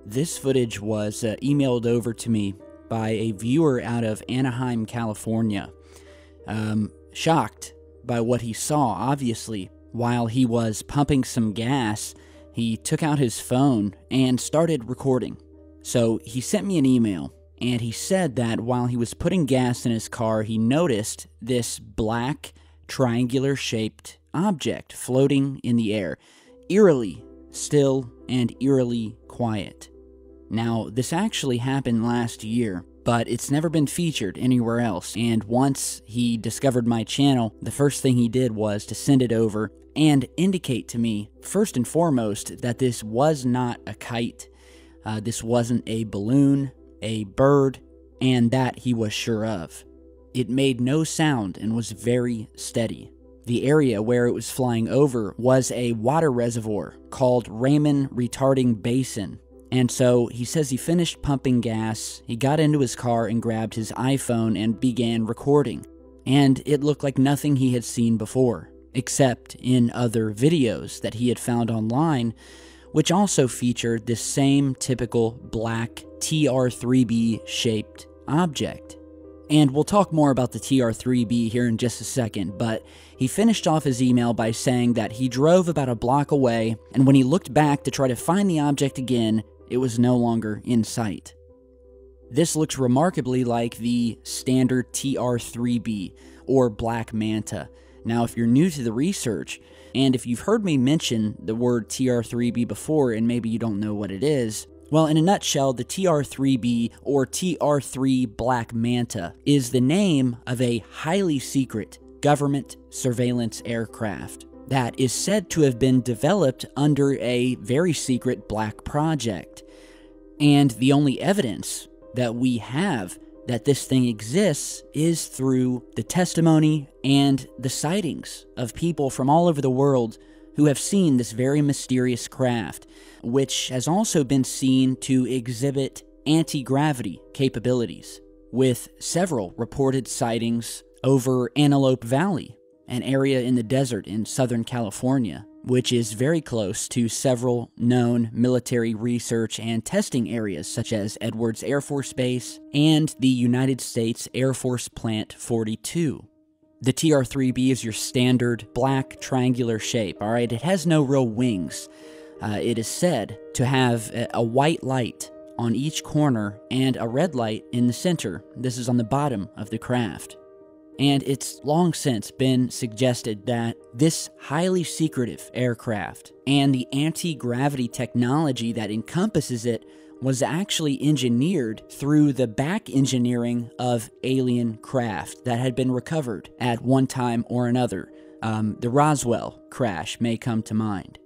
This footage was emailed over to me by a viewer out of Anaheim, California. Shocked by what he saw, obviously, while he was pumping some gas, he took out his phone and started recording. So he sent me an email, and he said that while he was putting gas in his car, he noticed this black, triangular-shaped object floating in the air, eerily still and eerily quiet. Now, this actually happened last year, but it's never been featured anywhere else, and once he discovered my channel, the first thing he did was to send it over and indicate to me, first and foremost, that this was not a kite, this wasn't a balloon, a bird, and that he was sure of. It made no sound and was very steady. The area where it was flying over was a water reservoir called Raymond Retarding Basin. And so he says he finished pumping gas, he got into his car and grabbed his iPhone and began recording. And it looked like nothing he had seen before, except in other videos that he had found online, which also featured this same typical black TR3B shaped object. And we'll talk more about the TR3B here in just a second, but he finished off his email by saying that he drove about a block away, and when he looked back to try to find the object again, it was no longer in sight. This looks remarkably like the standard TR3B, or black manta. Now, if you're new to the research, and if you've heard me mention the word TR3B before and maybe you don't know what it is, well, in a nutshell, the TR3B, or TR3 Black Manta, is the name of a highly secret government surveillance aircraft that is said to have been developed under a very secret black project. And the only evidence that we have that this thing exists is through the testimony and the sightings of people from all over the world who have seen this very mysterious craft, which has also been seen to exhibit anti-gravity capabilities, with several reported sightings over Antelope Valley, an area in the desert in Southern California, which is very close to several known military research and testing areas such as Edwards Air Force Base and the United States Air Force Plant 42. The TR3B is your standard black triangular shape, alright? It has no real wings. It is said to have a white light on each corner and a red light in the center. This is on the bottom of the craft. And it's long since been suggested that this highly secretive aircraft and the anti-gravity technology that encompasses it was actually engineered through the back engineering of alien craft that had been recovered at one time or another. The Roswell crash may come to mind.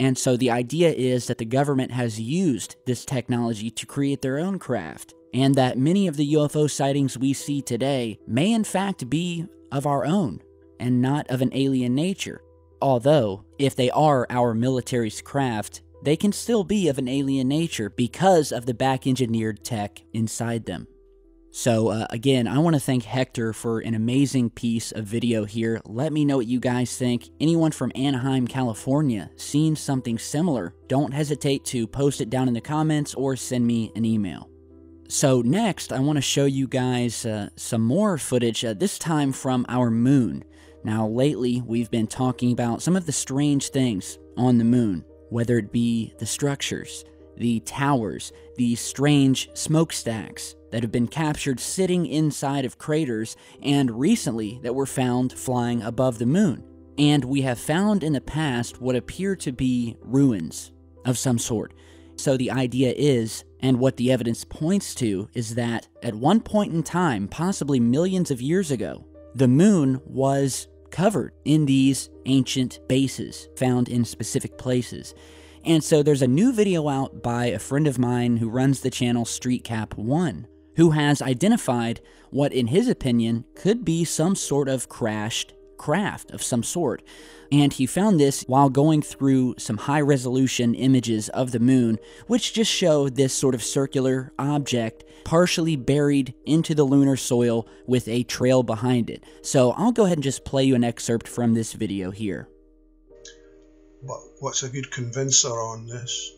And so the idea is that the government has used this technology to create their own craft, and that many of the UFO sightings we see today may in fact be of our own and not of an alien nature. Although, if they are our military's craft, they can still be of an alien nature because of the back-engineered tech inside them. So again, I want to thank Hector for an amazing piece of video here. Let me know what you guys think. Anyone from Anaheim, California, seen something similar? Don't hesitate to post it down in the comments or send me an email. So next, I want to show you guys some more footage, this time from our moon. Now lately, we've been talking about some of the strange things on the moon, whether it be the structures, the towers, the strange smokestacks that have been captured sitting inside of craters, and recently that were found flying above the moon. And we have found in the past what appear to be ruins of some sort. So the idea is, and what the evidence points to, is that at one point in time, possibly millions of years ago, the moon was covered in these ancient bases found in specific places. And so there's a new video out by a friend of mine who runs the channel StreetCap1, who has identified what, in his opinion, could be some sort of crashed craft of some sort. And he found this while going through some high-resolution images of the moon, which just show this sort of circular object partially buried into the lunar soil with a trail behind it. So I'll go ahead and just play you an excerpt from this video here. But what's a good convincer on this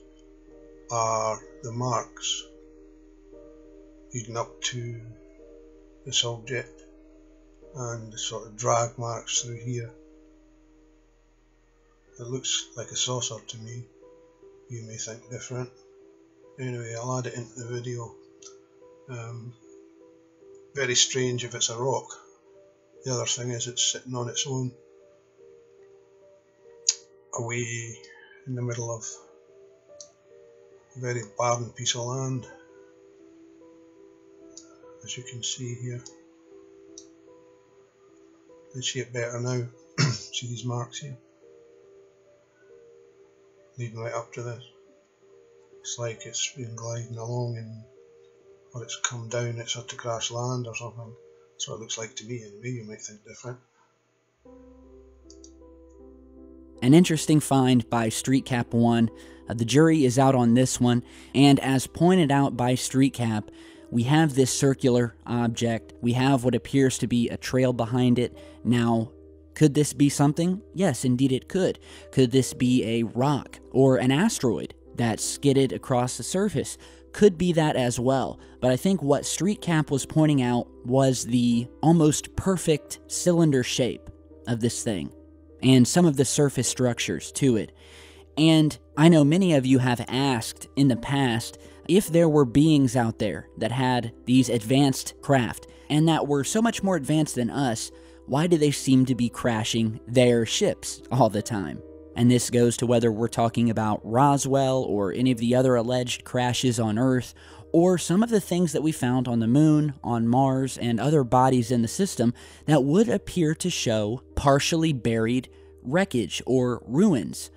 are the marks leading up to this object and the sort of drag marks through here. It looks like a saucer to me. You may think different. Anyway, I'll add it into the video. Very strange if it's a rock. The other thing is it's sitting on its own, away in the middle of a very barren piece of land, as you can see here. You can see it better now. See these marks here? Leading right up to this. Looks like it's been gliding along and or it's come down, it's had to crash land or something. That's what it looks like to me anyway. You might think different. An interesting find by StreetCap1. The jury is out on this one, and as pointed out by StreetCap, we have this circular object. We have what appears to be a trail behind it. Now, could this be something? Yes, indeed it could. Could this be a rock or an asteroid that skidded across the surface? Could be that as well. But I think what StreetCap was pointing out was the almost perfect cylinder shape of this thing, and some of the surface structures to it. And I know many of you have asked in the past if there were beings out there that had these advanced craft and that were so much more advanced than us, why do they seem to be crashing their ships all the time? And this goes to whether we're talking about Roswell or any of the other alleged crashes on Earth, or some of the things that we found on the moon, on Mars, and other bodies in the system that would appear to show partially buried wreckage or ruins.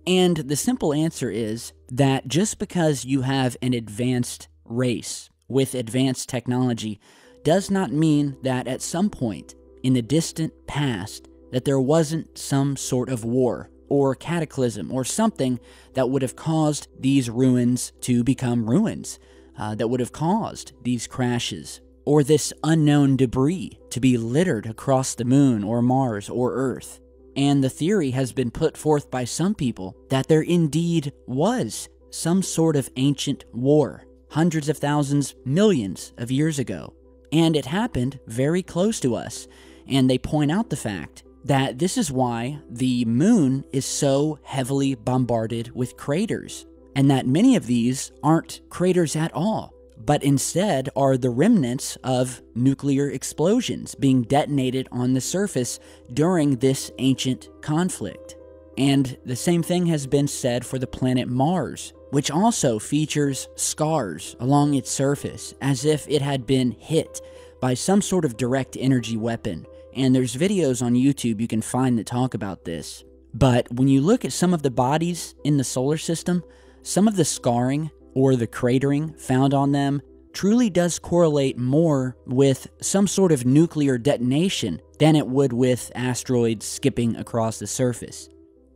And the simple answer is that just because you have an advanced race with advanced technology does not mean that at some point in the distant past that there wasn't some sort of war or cataclysm or something that would have caused these ruins to become ruins, that would have caused these crashes, or this unknown debris to be littered across the moon or Mars or Earth. And the theory has been put forth by some people that there indeed was some sort of ancient war, hundreds of thousands, millions of years ago. And it happened very close to us. And they point out the fact that this is why the moon is so heavily bombarded with craters, and that many of these aren't craters at all, but instead are the remnants of nuclear explosions being detonated on the surface during this ancient conflict. And the same thing has been said for the planet Mars, which also features scars along its surface as if it had been hit by some sort of direct energy weapon. And there's videos on YouTube you can find that talk about this. But when you look at some of the bodies in the solar system, some of the scarring or the cratering found on them truly does correlate more with some sort of nuclear detonation than it would with asteroids skipping across the surface.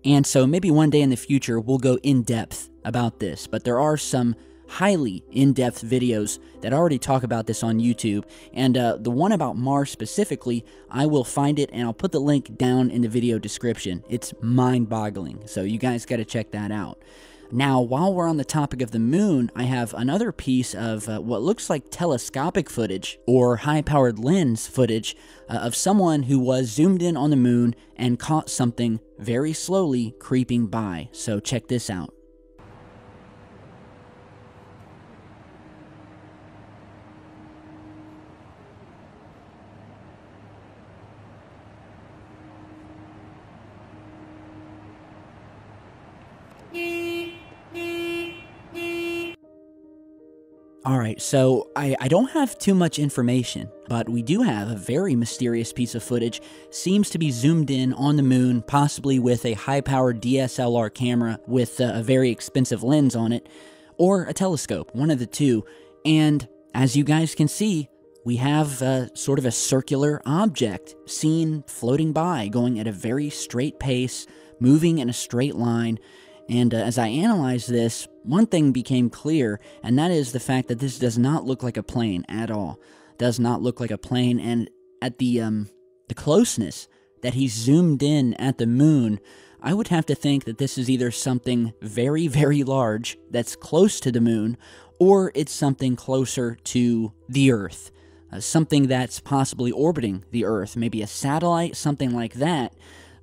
And so maybe one day in the future we'll go in depth about this, but there are some highly in-depth videos that already talk about this on YouTube, and the one about Mars specifically, I will find it and I'll put the link down in the video description. It's mind-boggling, so you guys got to check that out. Now, while we're on the topic of the moon, I have another piece of what looks like telescopic footage or high-powered lens footage of someone who was zoomed in on the moon and caught something very slowly creeping by. So check this out. Alright, so I don't have too much information, but we do have a very mysterious piece of footage. Seems to be zoomed in on the moon, possibly with a high-powered DSLR camera with a very expensive lens on it, or a telescope, one of the two. And as you guys can see, we have sort of a circular object seen floating by, going at a very straight pace, moving in a straight line. And as I analyzed this, one thing became clear, and that is the fact that this does not look like a plane at all. Does not look like a plane, and at the closeness that he zoomed in at the moon, I would have to think that this is either something very, very large that's close to the moon, or it's something closer to the Earth. Something that's possibly orbiting the Earth, maybe a satellite, something like that.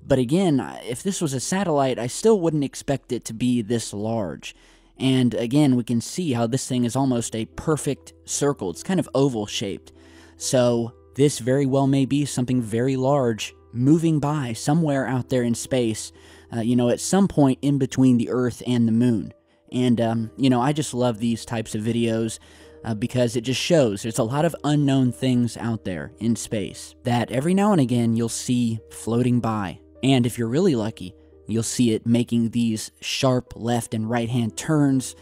But again, if this was a satellite, I still wouldn't expect it to be this large. And again, we can see how this thing is almost a perfect circle. It's kind of oval shaped. So this very well may be something very large moving by somewhere out there in space, at some point in between the Earth and the moon. And, I just love these types of videos because it just shows there's a lot of unknown things out there in space that every now and again you'll see floating by. And if you're really lucky, you'll see it making these sharp left and right-hand turns,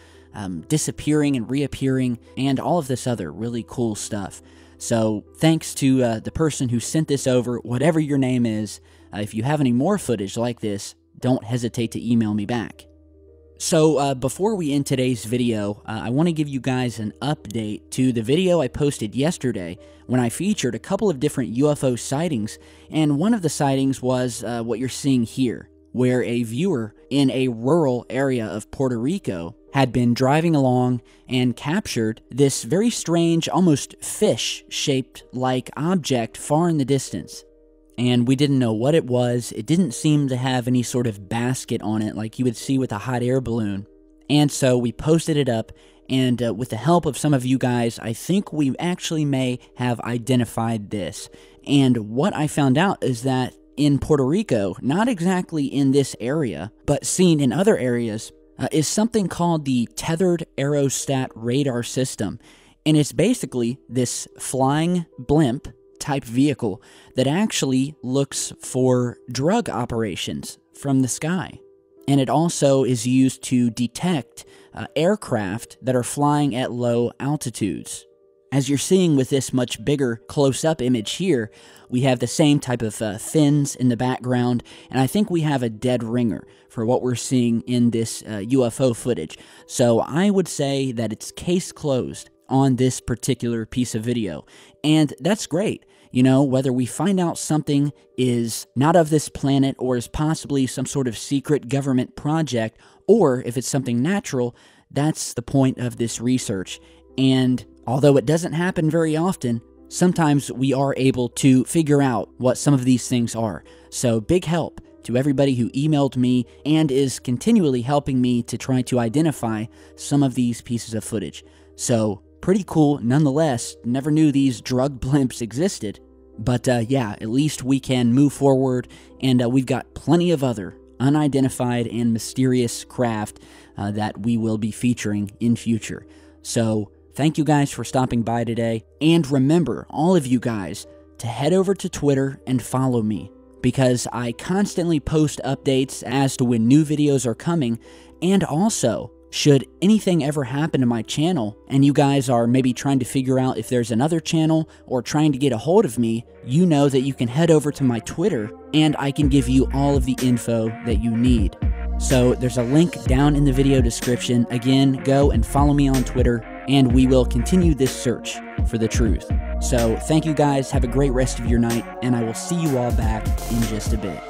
disappearing and reappearing, and all of this other really cool stuff. So thanks to the person who sent this over, whatever your name is. If you have any more footage like this, don't hesitate to email me back. So before we end today's video, I want to give you guys an update to the video I posted yesterday when I featured a couple of different UFO sightings, and one of the sightings was what you're seeing here, where a viewer in a rural area of Puerto Rico had been driving along and captured this very strange, almost fish-shaped like object far in the distance. And we didn't know what it was. It didn't seem to have any sort of basket on it like you would see with a hot air balloon. And so we posted it up, and with the help of some of you guys, I think we actually may have identified this. And what I found out is that in Puerto Rico, not exactly in this area, but seen in other areas, is something called the Tethered Aerostat Radar System. And it's basically this flying blimp type vehicle that actually looks for drug operations from the sky. And it also is used to detect aircraft that are flying at low altitudes. As you're seeing with this much bigger close-up image here, we have the same type of fins in the background, and I think we have a dead ringer for what we're seeing in this UFO footage. So I would say that it's case closed on this particular piece of video, and that's great. Whether we find out something is not of this planet or is possibly some sort of secret government project, or if it's something natural, that's the point of this research. And although it doesn't happen very often, sometimes we are able to figure out what some of these things are. So big help to everybody who emailed me and is continually helping me to try to identify some of these pieces of footage. So pretty cool nonetheless. Never knew these drug blimps existed. But yeah, at least we can move forward, and we've got plenty of other unidentified and mysterious craft that we will be featuring in future. So thank you guys for stopping by today, and remember, all of you guys, to head over to Twitter and follow me, because I constantly post updates as to when new videos are coming, and also, should anything ever happen to my channel, and you guys are maybe trying to figure out if there's another channel, or trying to get a hold of me, you know that you can head over to my Twitter, and I can give you all of the info that you need. So there's a link down in the video description. Again, go and follow me on Twitter, and we will continue this search for the truth. So thank you guys, have a great rest of your night, and I will see you all back in just a bit.